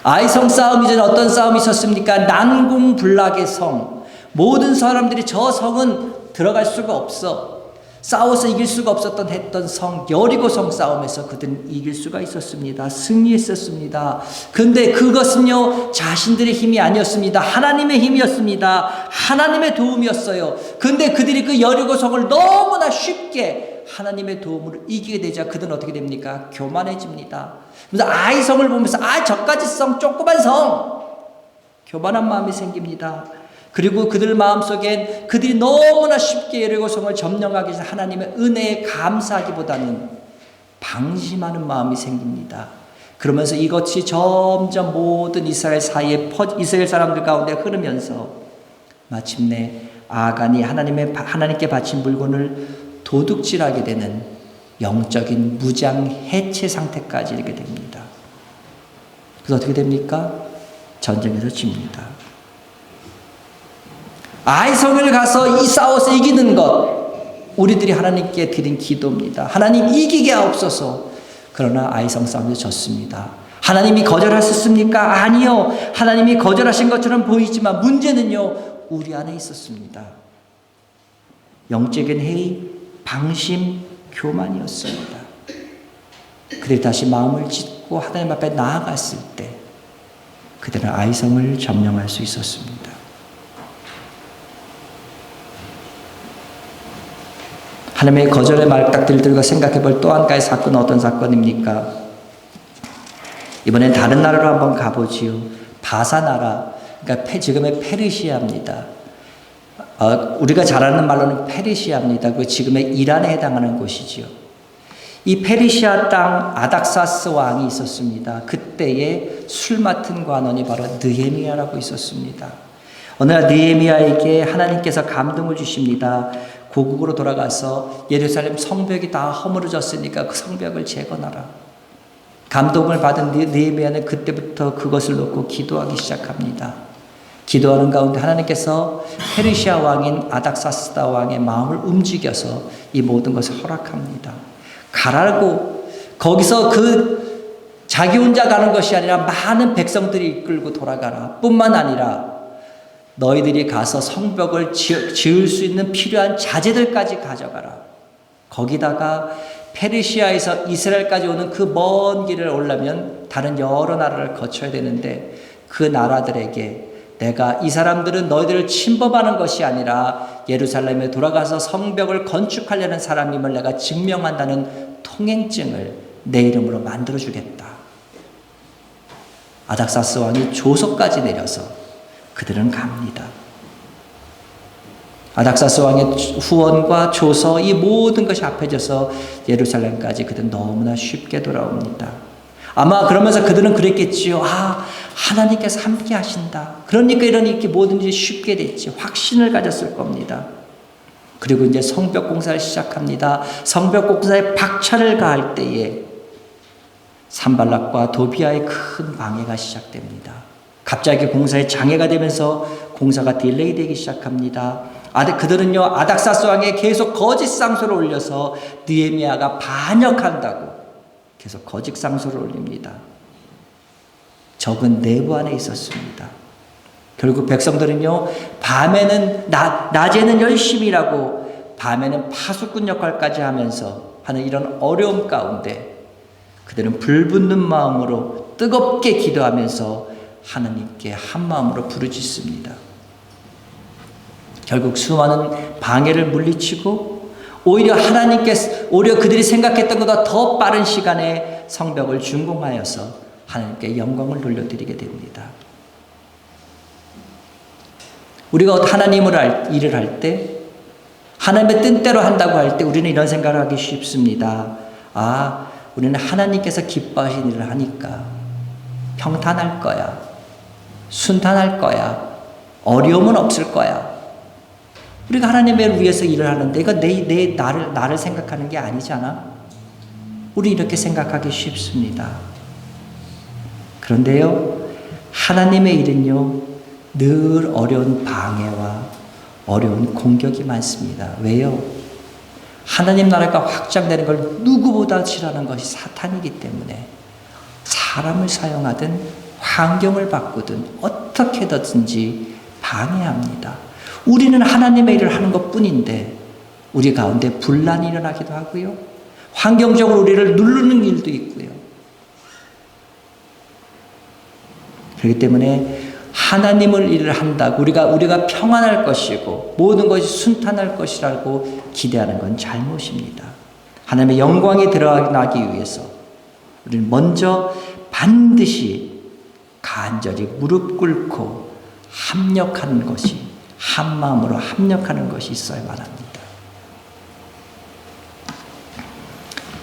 [SPEAKER 1] 아이성 싸움이 전에 어떤 싸움이 있었습니까? 난공불락의 성. 모든 사람들이 저 성은 들어갈 수가 없어. 싸워서 이길 수가 했던 성, 여리고성 싸움에서 그들은 이길 수가 있었습니다. 승리했었습니다. 근데 그것은요, 자신들의 힘이 아니었습니다. 하나님의 힘이었습니다. 하나님의 도움이었어요. 근데 그들이 그 여리고성을 너무나 쉽게 하나님의 도움으로 이기게 되자 그들은 어떻게 됩니까? 교만해집니다. 그래서 아이성을 보면서 저까지 성, 조그만 성, 교만한 마음이 생깁니다. 그리고 그들 마음속엔 그들이 너무나 쉽게 여리고성을 점령하기 위해서 하나님의 은혜에 감사하기보다는 방심하는 마음이 생깁니다. 그러면서 이것이 점점 모든 이스라엘 사람들 가운데 흐르면서 마침내 아간이 하나님께 바친 물건을 도둑질하게 되는 영적인 무장 해체 상태까지 이르게 됩니다. 그래서 어떻게 됩니까? 전쟁에서 집니다. 아이성을 가서 싸워서 이기는 것, 우리들이 하나님께 드린 기도입니다. 하나님 이기게 하옵소서. 그러나 아이성 싸움에서 졌습니다. 하나님이 거절하셨습니까? 아니요. 하나님이 거절하신 것처럼 보이지만 문제는요, 우리 안에 있었습니다. 영적인 해이, 방심, 교만이었습니다. 그들이 다시 마음을 짓고 하나님 앞에 나아갔을 때 그들은 아이성을 점령할 수 있었습니다. 하나님의 거절에 말딱들들과 생각해 볼 또 한 가지 사건은 어떤 사건입니까? 이번엔 다른 나라로 한번 가보지요. 바사 나라, 그러니까 지금의 페르시아입니다. 우리가 잘 아는 말로는 페르시아입니다. 그 지금의 이란에 해당하는 곳이지요. 이 페르시아 땅 아닥사스 왕이 있었습니다. 그때의 술 맡은 관원이 바로 느헤미야라고 있었습니다. 어느 날 느헤미야에게 하나님께서 감동을 주십니다. 고국으로 돌아가서 예루살렘 성벽이 다 허물어졌으니까 그 성벽을 재건하라. 감동을 받은 느헤미야는 그때부터 그것을 놓고 기도하기 시작합니다. 기도하는 가운데 하나님께서 페르시아 왕인 아닥사스다 왕의 마음을 움직여서 이 모든 것을 허락합니다. 가라고, 거기서 자기 혼자 가는 것이 아니라 많은 백성들이 이끌고 돌아가라 뿐만 아니라 너희들이 가서 성벽을 지을 수 있는 필요한 자재들까지 가져가라. 거기다가 페르시아에서 이스라엘까지 오는 그 먼 길을 오려면 다른 여러 나라를 거쳐야 되는데 그 나라들에게 내가 이 사람들은 너희들을 침범하는 것이 아니라 예루살렘에 돌아가서 성벽을 건축하려는 사람임을 내가 증명한다는 통행증을 내 이름으로 만들어주겠다. 아닥사스 왕이 조서까지 내려서 그들은 갑니다. 아닥사스 왕의 후원과 조서, 이 모든 것이 합해져서 예루살렘까지 그들은 너무나 쉽게 돌아옵니다. 아마 그러면서 그들은 그랬겠지요. 하나님께서 함께 하신다. 그러니까 이렇게 모든 일이 쉽게 됐지. 확신을 가졌을 겁니다. 그리고 이제 성벽 공사를 시작합니다. 성벽 공사에 박차를 가할 때에 산발락과 도비아의 큰 방해가 시작됩니다. 갑자기 공사에 장애가 되면서 공사가 딜레이 되기 시작합니다. 그들은요, 아닥사스 왕에 계속 거짓 상소를 올려서 느헤미야가 반역한다고 계속 거짓 상소를 올립니다. 적은 내부 안에 있었습니다. 결국 백성들은요, 낮에는 열심히 일하고 밤에는 파수꾼 역할까지 하면서 하는 이런 어려움 가운데 그들은 불붙는 마음으로 뜨겁게 기도하면서 하나님께 한 마음으로 부르짖습니다. 결국 수많은 방해를 물리치고 오히려 그들이 생각했던 것보다 더 빠른 시간에 성벽을 준공하여서 하나님께 영광을 돌려드리게 됩니다. 우리가 하나님을 일을 할 때, 하나님의 뜻대로 한다고 할 때 우리는 이런 생각을 하기 쉽습니다. 우리는 하나님께서 기뻐하신 일을 하니까 평탄할 거야. 순탄할 거야. 어려움은 없을 거야. 우리가 하나님을 위해서 일을 하는데 이거 나를 생각하는 게 아니잖아. 우리 이렇게 생각하기 쉽습니다. 그런데요, 하나님의 일은요, 늘 어려운 방해와 어려운 공격이 많습니다. 왜요? 하나님 나라가 확장되는 걸 누구보다 싫어하는 것이 사탄이기 때문에 사람을 사용하든 환경을 바꾸든 어떻게든지 방해합니다. 우리는 하나님의 일을 하는 것 뿐인데 우리 가운데 분란이 일어나기도 하고요. 환경적으로 우리를 누르는 일도 있고요. 그렇기 때문에 하나님을 일을 한다고 우리가 평안할 것이고 모든 것이 순탄할 것이라고 기대하는 건 잘못입니다. 하나님의 영광이 드러나기 위해서 우리는 먼저 반드시 간절히 무릎 꿇고 합력하는 것이, 한 마음으로 합력하는 것이 있어야만 합니다.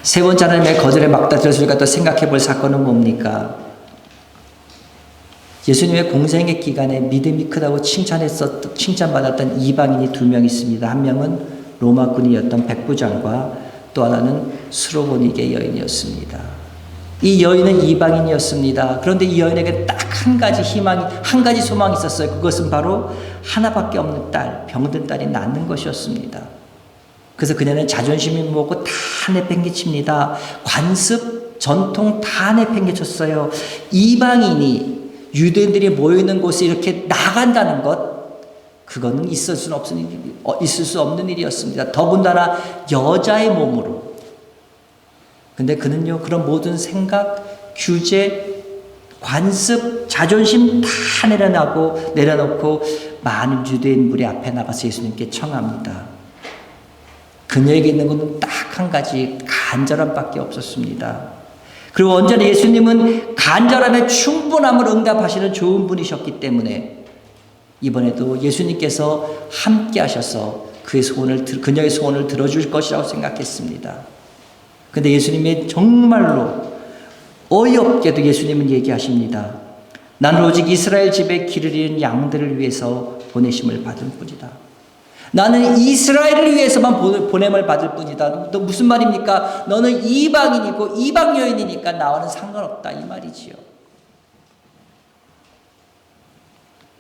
[SPEAKER 1] 세 번째, 하나님의 거절에 막다들어서 우리가 또 생각해 볼 사건은 뭡니까? 예수님의 공생의 기간에 믿음이 크다고 칭찬받았던 이방인이 2명 있습니다. 한 명은 로마군이었던 백부장과 또 하나는 수로보니게 여인이었습니다. 이 여인은 이방인이었습니다. 그런데 이 여인에게 딱 한 가지 희망이, 한 가지 소망이 있었어요. 그것은 바로 하나밖에 없는 딸, 병든 딸이 낫는 것이었습니다. 그래서 그녀는 자존심이 무겁고 다 내팽개칩니다. 관습, 전통 다 내팽개쳤어요. 이방인이 유대인들이 모여있는 곳에 이렇게 나간다는 것, 그거는 있을 수 없는 일이었습니다. 더군다나 여자의 몸으로. 근데 그는요, 그런 모든 생각, 규제, 관습, 자존심 다 내려놓고 많은 유대인 무리 앞에 나가서 예수님께 청합니다. 그녀에게 있는 것은 딱 한 가지 간절함밖에 없었습니다. 그리고 언제나 예수님은 간절함에 충분함을 응답하시는 좋은 분이셨기 때문에 이번에도 예수님께서 함께 하셔서 그녀의 소원을 들어줄 것이라고 생각했습니다. 근데 예수님이 정말로 어이없게도 예수님은 얘기하십니다. 나는 오직 이스라엘 집에 길을 잃은 양들을 위해서 보내심을 받을 뿐이다. 나는 이스라엘을 위해서만 보냄을 받을 뿐이다. 너 무슨 말입니까? 너는 이방인이고 이방 여인이니까 나와는 상관없다 이 말이지요.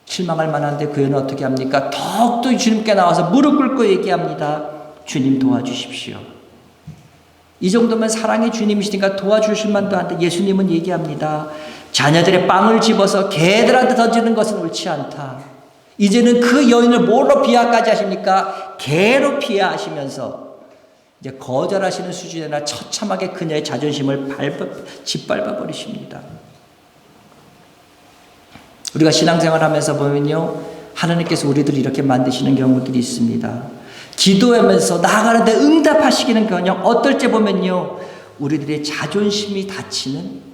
[SPEAKER 1] 실망할 만한데 그 여인은 어떻게 합니까? 더욱더 주님께 나와서 무릎 꿇고 얘기합니다. 주님 도와주십시오. 이 정도면 사랑의 주님이시니까 도와주실 만도 한데 예수님은 얘기합니다. 자녀들의 빵을 집어서 개들한테 던지는 것은 옳지 않다. 이제는 그 여인을 뭘로 비하까지 하십니까? 개로 비하하시면서 이제 거절하시는 수준이나 처참하게 그녀의 자존심을 짓밟아 버리십니다. 우리가 신앙생활 하면서 보면요, 하나님께서 우리들을 이렇게 만드시는 경우들이 있습니다. 기도하면서 나아가는데 응답하시기는 그냥 어떨 때 보면요, 우리들의 자존심이 다치는,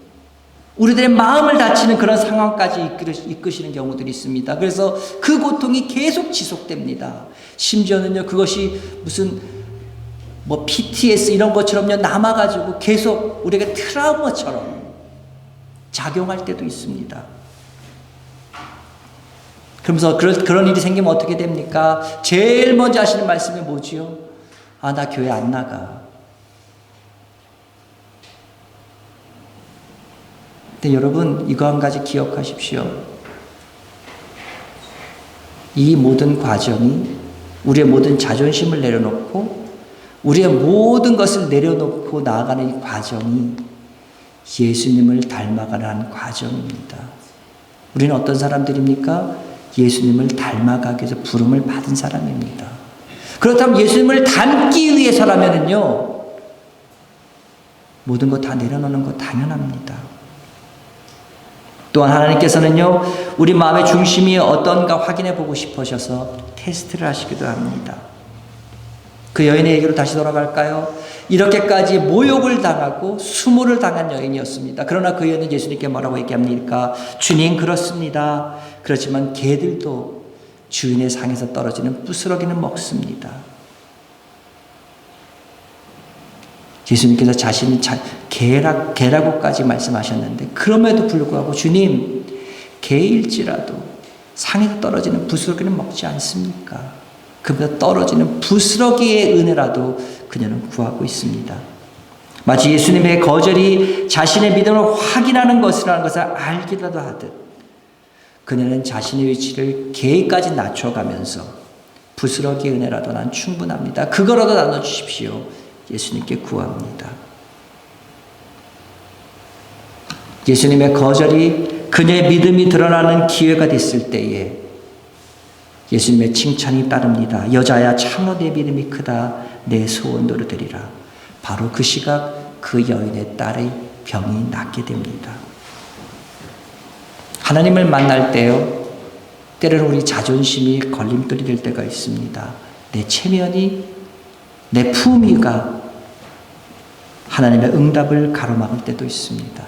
[SPEAKER 1] 우리들의 마음을 다치는 그런 상황까지 이끄시는 경우들이 있습니다. 그래서 그 고통이 계속 지속됩니다. 심지어는요, 그것이 무슨 PTS 이런 것처럼요, 남아가지고 계속 우리가 트라우마처럼 작용할 때도 있습니다. 그러면서 그런 일이 생기면 어떻게 됩니까? 제일 먼저 하시는 말씀이 뭐지요? 아, 나 교회 안 나가. 근데 여러분, 이거 한 가지 기억하십시오. 이 모든 과정이 우리의 모든 자존심을 내려놓고 우리의 모든 것을 내려놓고 나아가는 이 과정이 예수님을 닮아가는 과정입니다. 우리는 어떤 사람들입니까? 예수님을 닮아가기 위해서 부름을 받은 사람입니다. 그렇다면 예수님을 닮기 위해서라면요, 모든 것 다 내려놓는 거 당연합니다. 또한 하나님께서는요, 우리 마음의 중심이 어떤가 확인해 보고 싶으셔서 테스트를 하시기도 합니다. 그 여인의 얘기로 다시 돌아갈까요? 이렇게까지 모욕을 당하고 수모를 당한 여인이었습니다. 그러나 그 여인은 예수님께 뭐라고 얘기합니까? 주님, 그렇습니다. 그렇지만 개들도 주인의 상에서 떨어지는 부스러기는 먹습니다. 예수님께서 자신이 개라고까지 말씀하셨는데, 그럼에도 불구하고 주님, 개일지라도 상에서 떨어지는 부스러기는 먹지 않습니까? 그보다 떨어지는 부스러기의 은혜라도 그녀는 구하고 있습니다. 마치 예수님의 거절이 자신의 믿음을 확인하는 것이라는 것을 알기라도 하듯 그녀는 자신의 위치를 개까지 낮춰가면서 부스러기의 은혜라도 난 충분합니다. 그거라도 나눠주십시오. 예수님께 구합니다. 예수님의 거절이 그녀의 믿음이 드러나는 기회가 됐을 때에 예수님의 칭찬이 따릅니다. 여자야, 참으로 내 믿음이 크다. 내 소원대로 되리라. 바로 그 시각 그 여인의 딸의 병이 낫게 됩니다. 하나님을 만날 때요, 때로는 우리 자존심이 걸림돌이 될 때가 있습니다. 내 체면이, 내 품위가 하나님의 응답을 가로막을 때도 있습니다.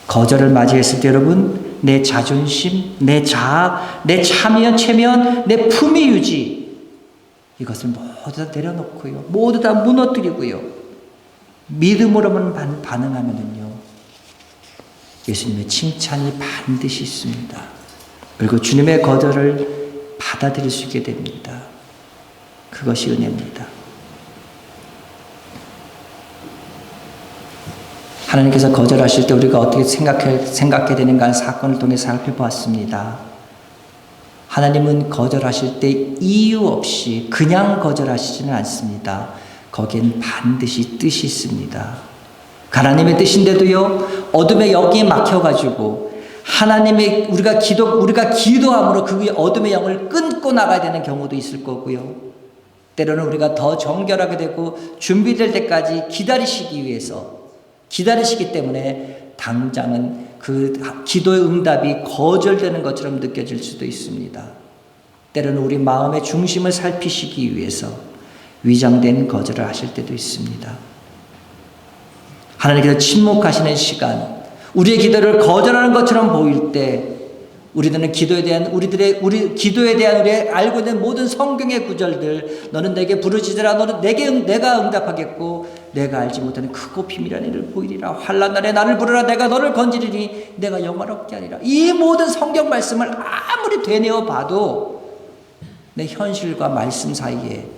[SPEAKER 1] 거절을 맞이했을 때 여러분, 내 자존심, 내 자아, 내 체면, 내 품위 유지, 이것을 모두 다 내려놓고요, 모두 다 무너뜨리고요, 믿음으로만 반응하면은요, 예수님의 칭찬이 반드시 있습니다. 그리고 주님의 거절을 받아들일 수 있게 됩니다. 그것이 은혜입니다. 하나님께서 거절하실 때 우리가 어떻게 생각해야 되는가 하는 사건을 통해 살펴보았습니다. 하나님은 거절하실 때 이유 없이 그냥 거절하시지는 않습니다. 거기엔 반드시 뜻이 있습니다. 하나님의 뜻인데도요, 어둠의 여기에 막혀가지고 하나님의 우리가 기도함으로 그 어둠의 영을 끊고 나가야 되는 경우도 있을 거고요. 때로는 우리가 더 정결하게 되고 준비될 때까지 기다리시기 때문에 당장은 그 기도의 응답이 거절되는 것처럼 느껴질 수도 있습니다. 때로는 우리 마음의 중심을 살피시기 위해서 위장된 거절을 하실 때도 있습니다. 하나님께서 침묵하시는 시간, 우리의 기도를 거절하는 것처럼 보일 때 우리들은 기도에 대한 우리의 알고 있는 모든 성경의 구절들, 너는 내게 부르짖으라, 너는 내가 응답하겠고 내가 알지 못하는 크고 비밀한 일을 보이리라, 환난 날에 나를 부르라, 내가 너를 건지리니 내가 영화롭게 하리라. 이 모든 성경 말씀을 아무리 되뇌어 봐도 내 현실과 말씀 사이에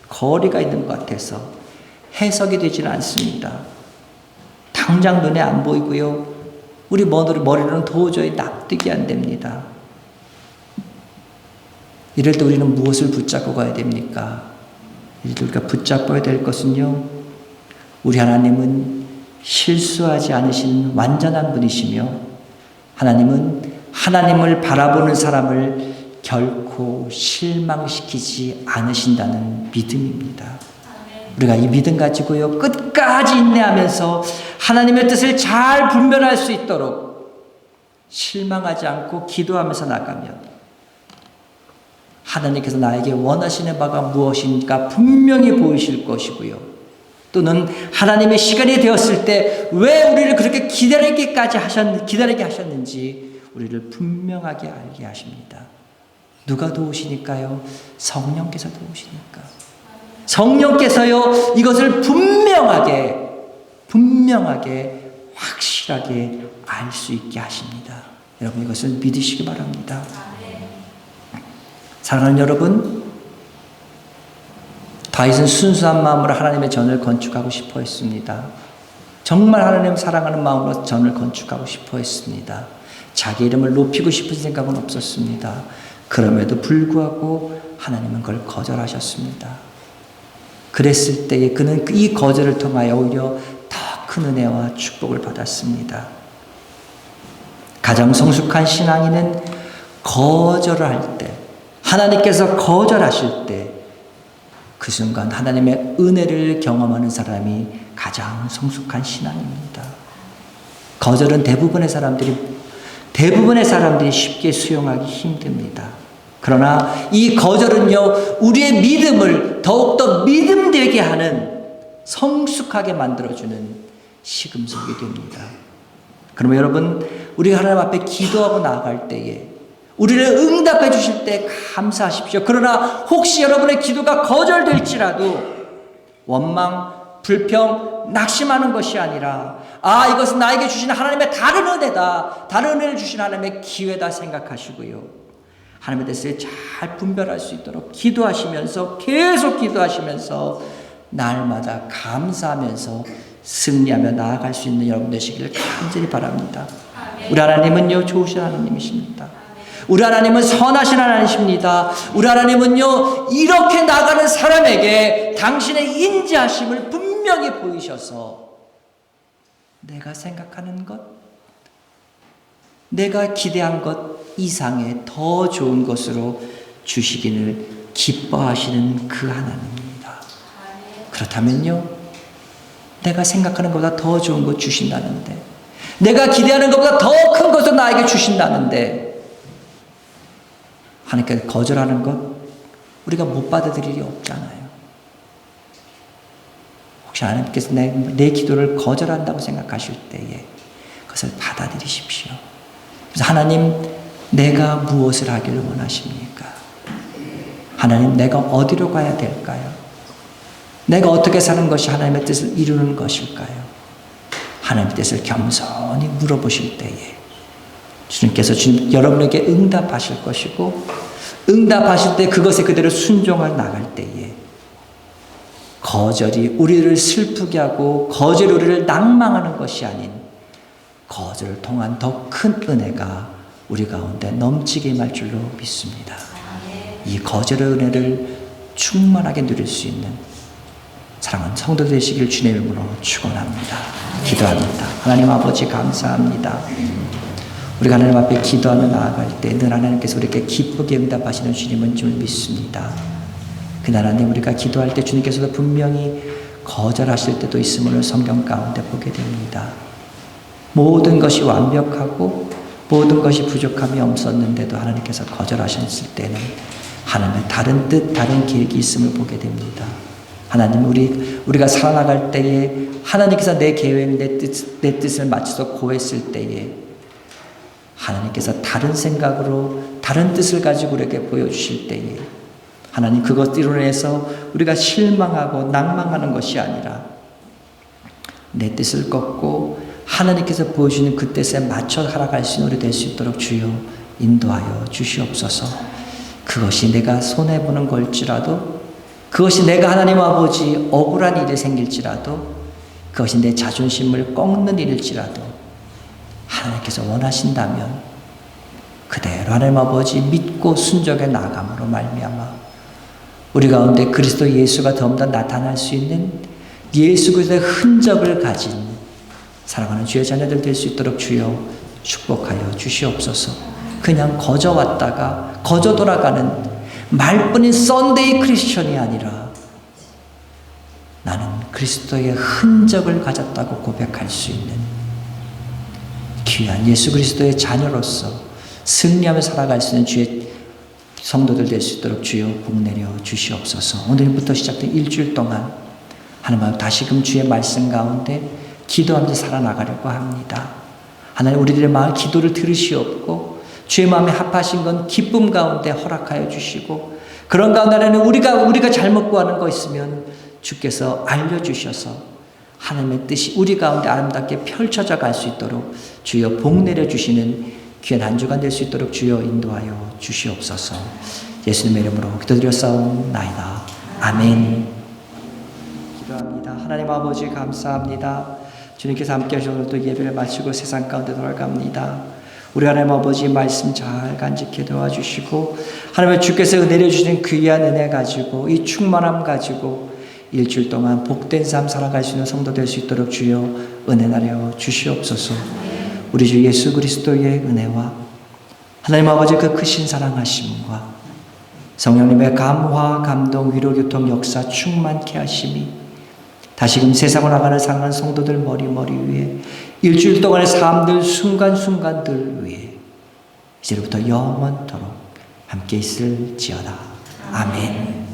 [SPEAKER 1] 거리가 있는 것 같아서 해석이 되지는 않습니다. 당장 눈에 안 보이고요, 우리 머리로는 도저히 납득이 안 됩니다. 이럴 때 우리는 무엇을 붙잡고 가야 됩니까? 이럴 때 우리가 붙잡아야 될 것은요, 우리 하나님은 실수하지 않으신 완전한 분이시며, 하나님은 하나님을 바라보는 사람을 결코 실망시키지 않으신다는 믿음입니다. 우리가 이 믿음 가지고요, 끝까지 인내하면서 하나님의 뜻을 잘 분별할 수 있도록 실망하지 않고 기도하면서 나가면 하나님께서 나에게 원하시는 바가 무엇인가 분명히 보이실 것이고요. 또는 하나님의 시간이 되었을 때 왜 우리를 그렇게 기다리게 하셨는지 우리를 분명하게 알게 하십니다. 누가 도우시니까요? 성령께서 도우시니까. 성령께서요, 이것을 분명하게 확실하게 알 수 있게 하십니다. 여러분, 이것을 믿으시기 바랍니다. 사랑하는 여러분, 다윗은 순수한 마음으로 하나님의 전을 건축하고 싶어 했습니다. 정말 하나님 사랑하는 마음으로 전을 건축하고 싶어 했습니다. 자기 이름을 높이고 싶은 생각은 없었습니다. 그럼에도 불구하고 하나님은 그걸 거절하셨습니다. 그랬을 때에 그는 이 거절을 통하여 오히려 더 큰 은혜와 축복을 받았습니다. 가장 성숙한 신앙인은 거절을 할 때, 하나님께서 거절하실 때 그 순간 하나님의 은혜를 경험하는 사람이 가장 성숙한 신앙입니다. 거절은 대부분의 사람들이 쉽게 수용하기 힘듭니다. 그러나 이 거절은요, 우리의 믿음을 더욱더 믿음되게 하는, 성숙하게 만들어주는 시금석이 됩니다. 그러면 여러분, 우리가 하나님 앞에 기도하고 나아갈 때에 우리를 응답해 주실 때 감사하십시오. 그러나 혹시 여러분의 기도가 거절될지라도 원망, 불평, 낙심하는 것이 아니라 이것은 나에게 주신 하나님의 다른 은혜다, 다른 은혜를 주신 하나님의 기회다 생각하시고요, 하나님의 뜻을 잘 분별할 수 있도록 기도하시면서, 계속 기도하시면서 날마다 감사하면서 승리하며 나아갈 수 있는 여러분 되시기를 간절히 바랍니다. 우리 하나님은요, 좋으신 하나님이십니다. 우리 하나님은 선하신 하나님이십니다. 우리 하나님은요, 이렇게 나가는 사람에게 당신의 인자하심을 분명히 보이셔서 내가 생각하는 것, 내가 기대한 것 이상의 더 좋은 것으로 주시기를 기뻐하시는 그 하나님입니다. 그렇다면요, 내가 생각하는 것보다 더 좋은 것 주신다는데, 내가 기대하는 것보다 더 큰 것을 나에게 주신다는데, 하나님께 거절하는 것 우리가 못 받아들일 일이 없잖아요. 혹시 하나님께서 내 기도를 거절한다고 생각하실 때에 그것을 받아들이십시오. 그래서 하나님, 내가 무엇을 하기를 원하십니까? 하나님, 내가 어디로 가야 될까요? 내가 어떻게 사는 것이 하나님의 뜻을 이루는 것일까요? 하나님의 뜻을 겸손히 물어보실 때에 주님께서 여러분에게 응답하실 것이고, 응답하실 때 그것에 그대로 순종하여 나갈 때에 거절이 우리를 슬프게 하고 거절이 우리를 낭망하는 것이 아닌 거절을 통한 더 큰 은혜가 우리 가운데 넘치게 임할 줄로 믿습니다. 이 거절의 은혜를 충만하게 누릴 수 있는 사랑하는 성도 되시길 주님의 이름으로 축원합니다. 기도합니다. 하나님 아버지, 감사합니다. 우리가 하나님 앞에 기도하며 나아갈 때 늘 하나님께서 우리에게 기쁘게 응답하시는 주님은 줄 믿습니다. 그 하나님, 우리가 기도할 때 주님께서도 분명히 거절하실 때도 있음을 성경 가운데 보게 됩니다. 모든 것이 완벽하고 모든 것이 부족함이 없었는데도 하나님께서 거절하셨을 때는 하나님의 다른 뜻, 다른 계획이 있음을 보게 됩니다. 하나님, 우리가 살아나갈 때에 하나님께서 내 계획, 내 뜻을 맞춰서 고했을 때에 하나님께서 다른 생각으로 다른 뜻을 가지고 우리에게 보여주실 때에 하나님, 그것으로 인해서 우리가 실망하고 낭망하는 것이 아니라 내 뜻을 꺾고 하나님께서 보여주는 그 뜻에 맞춰 살아갈 수 있는 우리 될 수 있도록 주여 인도하여 주시옵소서. 그것이 내가 손해보는 걸지라도, 그것이 내가 하나님 아버지 억울한 일이 생길지라도, 그것이 내 자존심을 꺾는 일일지라도 하나님께서 원하신다면 그대로 하나님 아버지 믿고 순종해 나아감으로 말미암아 우리 가운데 그리스도 예수가 더욱더 나타날 수 있는 예수 그리스도의 흔적을 가진 사랑하는 주의 자녀들 될 수 있도록 주여 축복하여 주시옵소서. 그냥 거저 왔다가 거저 돌아가는 말뿐인 썬데이 크리스천이 아니라 나는 그리스도의 흔적을 가졌다고 고백할 수 있는 귀한 예수 그리스도의 자녀로서 승리하며 살아갈 수 있는 주의 성도들 될 수 있도록 주여 복내려 주시옵소서. 오늘부터 시작된 일주일 동안 하나님 다시금 주의 말씀 가운데 기도하면서 살아나가려고 합니다. 하나님, 우리들의 마음 기도를 들으시옵고 주의 마음에 합하신 건 기쁨 가운데 허락하여 주시고, 그런 가운데는 우리가 잘못 구하는 거 있으면 주께서 알려주셔서 하나님의 뜻이 우리 가운데 아름답게 펼쳐져 갈 수 있도록 주여 복내려 주시는 귀한 한 주간 될 수 있도록 주여 인도하여 주시옵소서. 예수님의 이름으로 기도드렸사옵나이다. 아멘. 기도합니다. 하나님 아버지 감사합니다. 주님께서 함께 하셔서 또 예배를 마치고 세상 가운데 돌아갑니다. 우리 하나님 아버지 말씀 잘 간직해 도와주시고, 하나님의 주께서 내려주신 귀한 은혜 가지고 이 충만함 가지고 일주일 동안 복된 삶 살아갈 수 있는 성도 될 수 있도록 주여 은혜 나려 주시옵소서. 우리 주 예수 그리스도의 은혜와 하나님 아버지 그 크신 사랑하심과 성령님의 감화 감동 위로 교통 역사 충만케 하심이 다시금 세상을 나가는 사랑하는 성도들 머리 위에 일주일 동안의 삶들 순간순간들 위에 이제부터 영원토록 함께 있을지어다. 아멘.